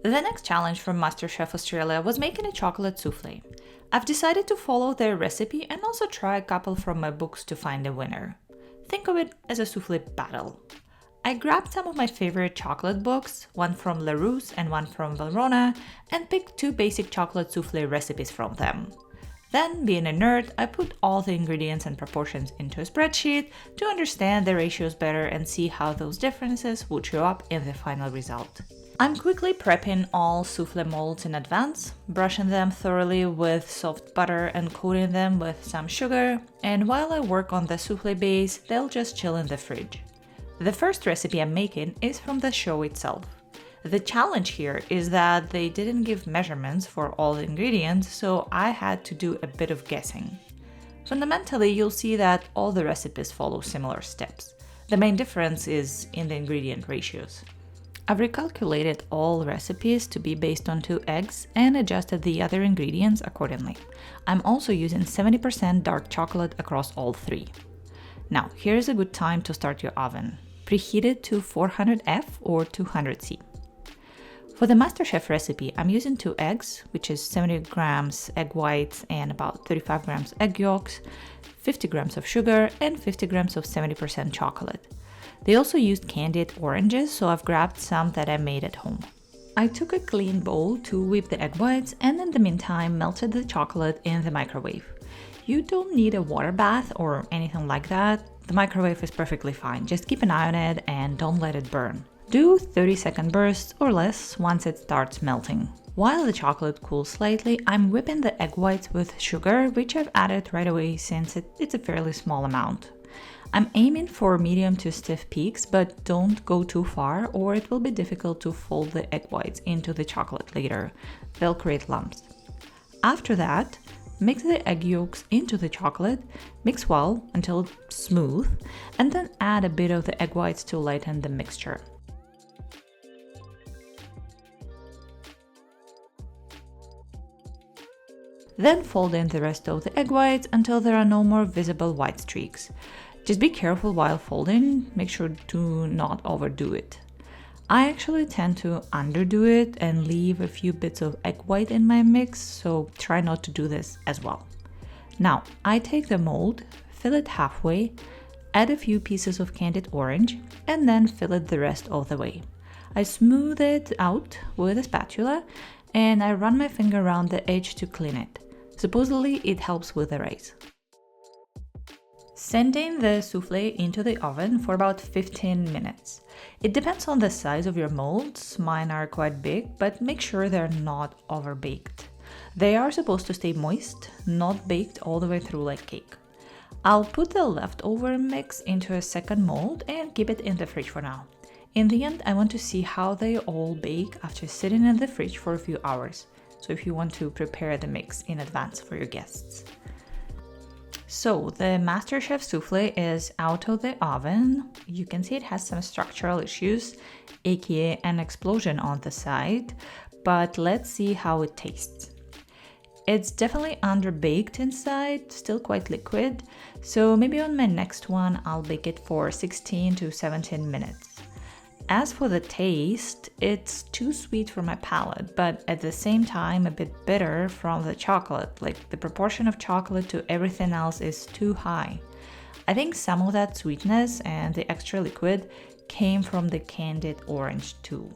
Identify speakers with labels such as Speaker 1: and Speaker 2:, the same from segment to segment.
Speaker 1: The next challenge from MasterChef Australia was making a chocolate soufflé. I've decided to follow their recipe and also try a couple from my books to find a winner. Think of it as a soufflé battle. I grabbed some of my favorite chocolate books, one from Larousse and one from Valrhona, and picked 2 basic chocolate soufflé recipes from them. Then, being a nerd, I put all the ingredients and proportions into a spreadsheet to understand the ratios better and see how those differences would show up in the final result. I'm quickly prepping all soufflé molds in advance, brushing them thoroughly with soft butter and coating them with some sugar, and while I work on the soufflé base, they'll just chill in the fridge. The first recipe I'm making is from the show itself. The challenge here is that they didn't give measurements for all the ingredients, so I had to do a bit of guessing. Fundamentally, you'll see that all the recipes follow similar steps. The main difference is in the ingredient ratios. I've recalculated all recipes to be based on 2 eggs and adjusted the other ingredients accordingly. I'm also using 70% dark chocolate across all 3. Now, here's a good time to start your oven. Preheat it to 400F or 200C. For the MasterChef recipe, I'm using 2 eggs, which is 70 grams egg whites and about 35 grams egg yolks, 50 grams of sugar, and 50 grams of 70% chocolate. They also used candied oranges, so I've grabbed some that I made at home. I took a clean bowl to whip the egg whites and in the meantime melted the chocolate in the microwave. You don't need a water bath or anything like that. The microwave is perfectly fine, just keep an eye on it and don't let it burn. Do 30-second bursts or less once it starts melting. While the chocolate cools slightly, I'm whipping the egg whites with sugar, which I've added right away since it's a fairly small amount. I'm aiming for medium to stiff peaks, but don't go too far or it will be difficult to fold the egg whites into the chocolate later. They'll create lumps. After that, mix the egg yolks into the chocolate, mix well until it's smooth, and then add a bit of the egg whites to lighten the mixture. Then fold in the rest of the egg whites until there are no more visible white streaks. Just be careful while folding, make sure to not overdo it. I actually tend to underdo it and leave a few bits of egg white in my mix, so try not to do this as well. Now, I take the mold, fill it halfway, add a few pieces of candied orange, and then fill it the rest of the way. I smooth it out with a spatula and I run my finger around the edge to clean it. Supposedly, it helps with the rise. Sending the soufflé into the oven for about 15 minutes. It depends on the size of your molds, mine are quite big, but make sure they're not over-baked. They are supposed to stay moist, not baked all the way through like cake. I'll put the leftover mix into a second mold and keep it in the fridge for now. In the end, I want to see how they all bake after sitting in the fridge for a few hours, so if you want to prepare the mix in advance for your guests. So the MasterChef soufflé is out of the oven. You can see it has some structural issues, aka an explosion on the side, but let's see how it tastes. It's definitely underbaked inside, still quite liquid, so maybe on my next one I'll bake it for 16 to 17 minutes. As for the taste, it's too sweet for my palate, but at the same time a bit bitter from the chocolate, like the proportion of chocolate to everything else is too high. I think some of that sweetness and the extra liquid came from the candied orange too.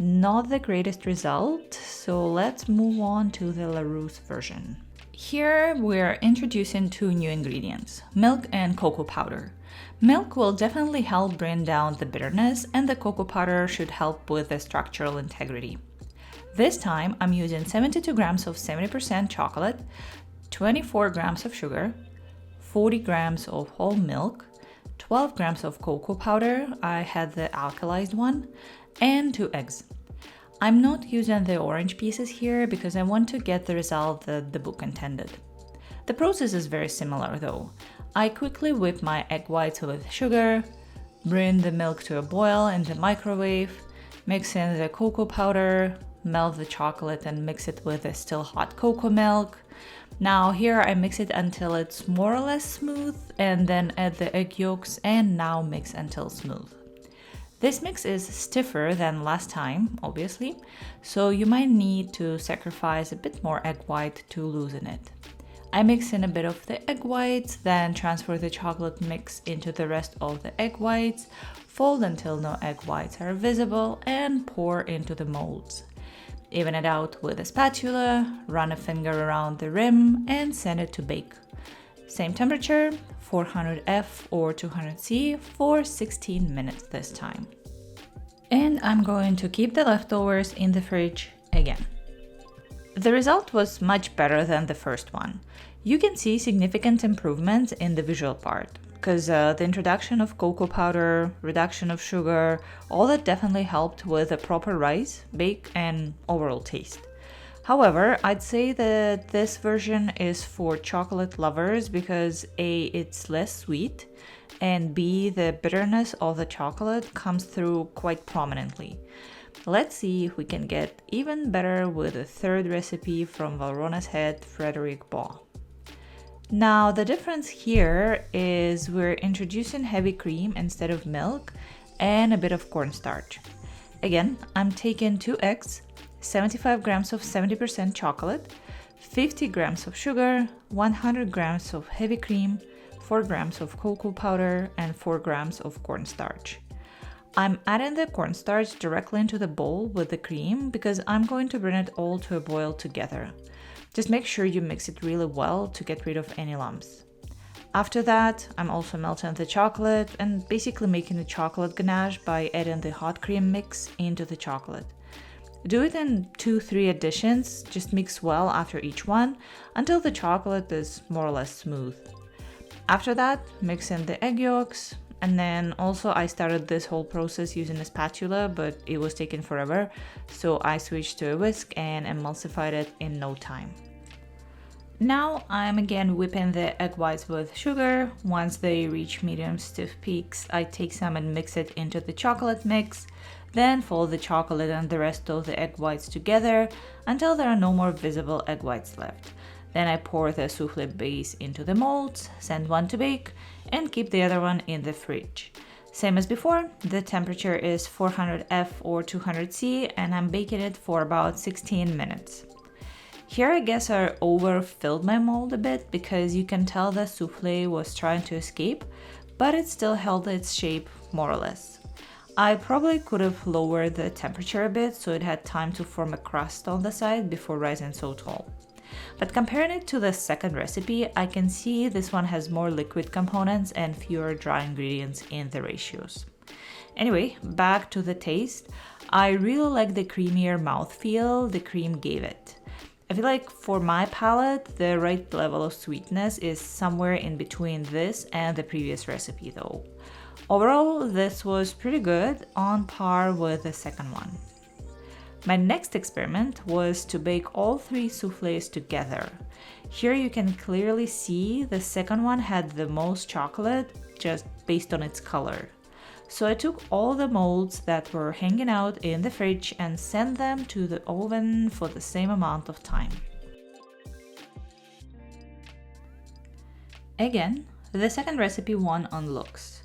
Speaker 1: Not the greatest result, so let's move on to the Larousse version. Here we're introducing 2 new ingredients, milk and cocoa powder. Milk will definitely help bring down the bitterness, and the cocoa powder should help with the structural integrity. This time I'm using 72 grams of 70% chocolate, 24 grams of sugar, 40 grams of whole milk, 12 grams of cocoa powder, I had the alkalized one, and 2 eggs. I'm not using the orange pieces here because I want to get the result that the book intended. The process is very similar though. I quickly whip my egg whites with sugar, bring the milk to a boil in the microwave, mix in the cocoa powder, melt the chocolate and mix it with the still hot cocoa milk. Now here I mix it until it's more or less smooth and then add the egg yolks and now mix until smooth. This mix is stiffer than last time, obviously, so you might need to sacrifice a bit more egg white to loosen it. I mix in a bit of the egg whites, then transfer the chocolate mix into the rest of the egg whites, fold until no egg whites are visible, and pour into the molds. Even it out with a spatula, run a finger around the rim, and send it to bake. Same temperature, 400 F or 200 C for 16 minutes this time. And I'm going to keep the leftovers in the fridge again. The result was much better than the first one. You can see significant improvements in the visual part, because the introduction of cocoa powder, reduction of sugar, all that definitely helped with a proper rise, bake, and overall taste. However, I'd say that this version is for chocolate lovers because A, it's less sweet, and B, the bitterness of the chocolate comes through quite prominently. Let's see if we can get even better with a third recipe from Valrhona's head, Frédéric Bau. Now, the difference here is we're introducing heavy cream instead of milk and a bit of cornstarch. Again, I'm taking 2 eggs, 75 grams of 70% chocolate, 50 grams of sugar, 100 grams of heavy cream, 4 grams of cocoa powder, and 4 grams of cornstarch. I'm adding the cornstarch directly into the bowl with the cream because I'm going to bring it all to a boil together. Just make sure you mix it really well to get rid of any lumps. After that, I'm also melting the chocolate and basically making a chocolate ganache by adding the hot cream mix into the chocolate. Do it in 2-3 additions, just mix well after each one until the chocolate is more or less smooth. After that, mix in the egg yolks, and then also I started this whole process using a spatula, but it was taking forever, so I switched to a whisk and emulsified it in no time. Now I'm again whipping the egg whites with sugar. Once they reach medium stiff peaks, I take some and mix it into the chocolate mix, then fold the chocolate and the rest of the egg whites together until there are no more visible egg whites left. Then I pour the souffle base into the molds, send one to bake, and keep the other one in the fridge. Same as before, the temperature is 400 F or 200 C, and I'm baking it for about 16 minutes. Here I guess I overfilled my mold a bit because you can tell the souffle was trying to escape, but it still held its shape more or less. I probably could have lowered the temperature a bit so it had time to form a crust on the side before rising so tall. But comparing it to the second recipe, I can see this one has more liquid components and fewer dry ingredients in the ratios. Anyway, back to the taste. I really like the creamier mouthfeel the cream gave it. I feel like for my palate, the right level of sweetness is somewhere in between this and the previous recipe though. Overall, this was pretty good, on par with the second one. My next experiment was to bake all 3 soufflés together. Here you can clearly see the second one had the most chocolate just based on its color. So I took all the molds that were hanging out in the fridge and sent them to the oven for the same amount of time. Again, the second recipe won on looks.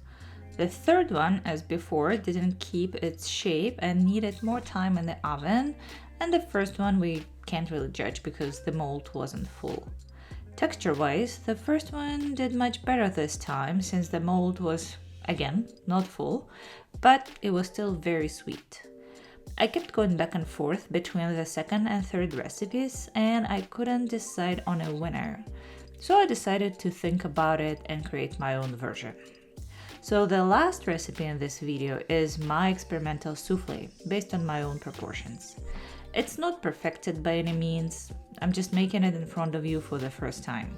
Speaker 1: The third one, as before, didn't keep its shape and needed more time in the oven, and the first one we can't really judge because the mold wasn't full. Texture-wise, the first one did much better this time since the mold was, again, not full, but it was still very sweet. I kept going back and forth between the second and third recipes and I couldn't decide on a winner. So I decided to think about it and create my own version. So the last recipe in this video is my experimental soufflé based on my own proportions. It's not perfected by any means, I'm just making it in front of you for the first time.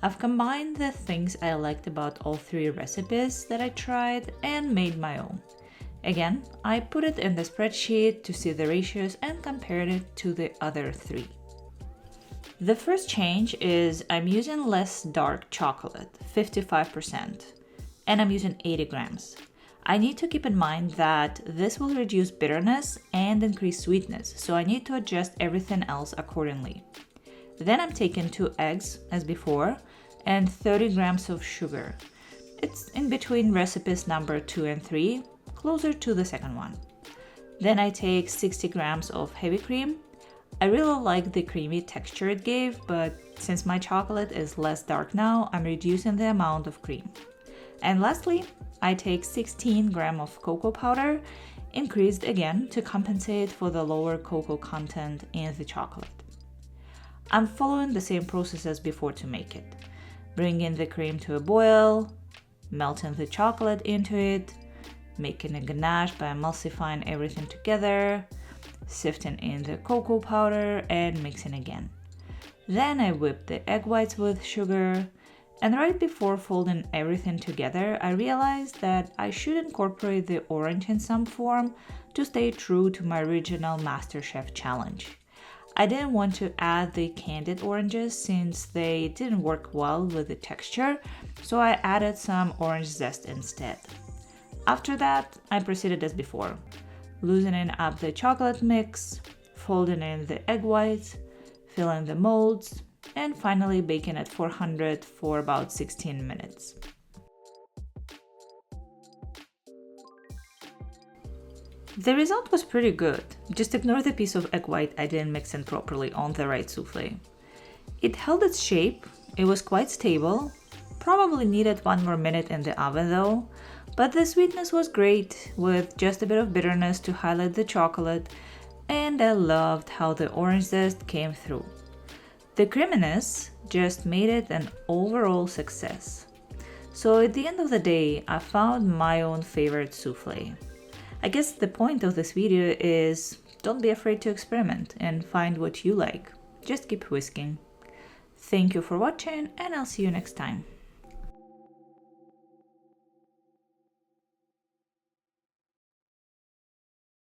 Speaker 1: I've combined the things I liked about all 3 recipes that I tried and made my own. Again, I put it in the spreadsheet to see the ratios and compared it to the other 3. The first change is I'm using less dark chocolate, 55%, and I'm using 80 grams. I need to keep in mind that this will reduce bitterness and increase sweetness, so I need to adjust everything else accordingly. Then I'm taking 2 eggs, as before, and 30 grams of sugar. It's in between recipes number 2 and 3, closer to the second one. Then I take 60 grams of heavy cream. I really like the creamy texture it gave, but since my chocolate is less dark now, I'm reducing the amount of cream. And lastly, I take 16 grams of cocoa powder, increased again to compensate for the lower cocoa content in the chocolate. I'm following the same process as before to make it. Bringing the cream to a boil, melting the chocolate into it, making a ganache by emulsifying everything together, sifting in the cocoa powder and mixing again. Then I whip the egg whites with sugar, and right before folding everything together, I realized that I should incorporate the orange in some form to stay true to my original MasterChef challenge. I didn't want to add the candied oranges since they didn't work well with the texture, so I added some orange zest instead. After that, I proceeded as before, loosening up the chocolate mix, folding in the egg whites, filling the molds, and finally baking at 400 for about 16 minutes. The result was pretty good, just ignore the piece of egg white I didn't mix in properly on the right souffle. It held its shape, it was quite stable, probably needed 1 more minute in the oven though, but the sweetness was great with just a bit of bitterness to highlight the chocolate, and I loved how the orange zest came through. The creaminess just made it an overall success. So at the end of the day, I found my own favorite souffle. I guess the point of this video is don't be afraid to experiment and find what you like. Just keep whisking. Thank you for watching and I'll see you next time.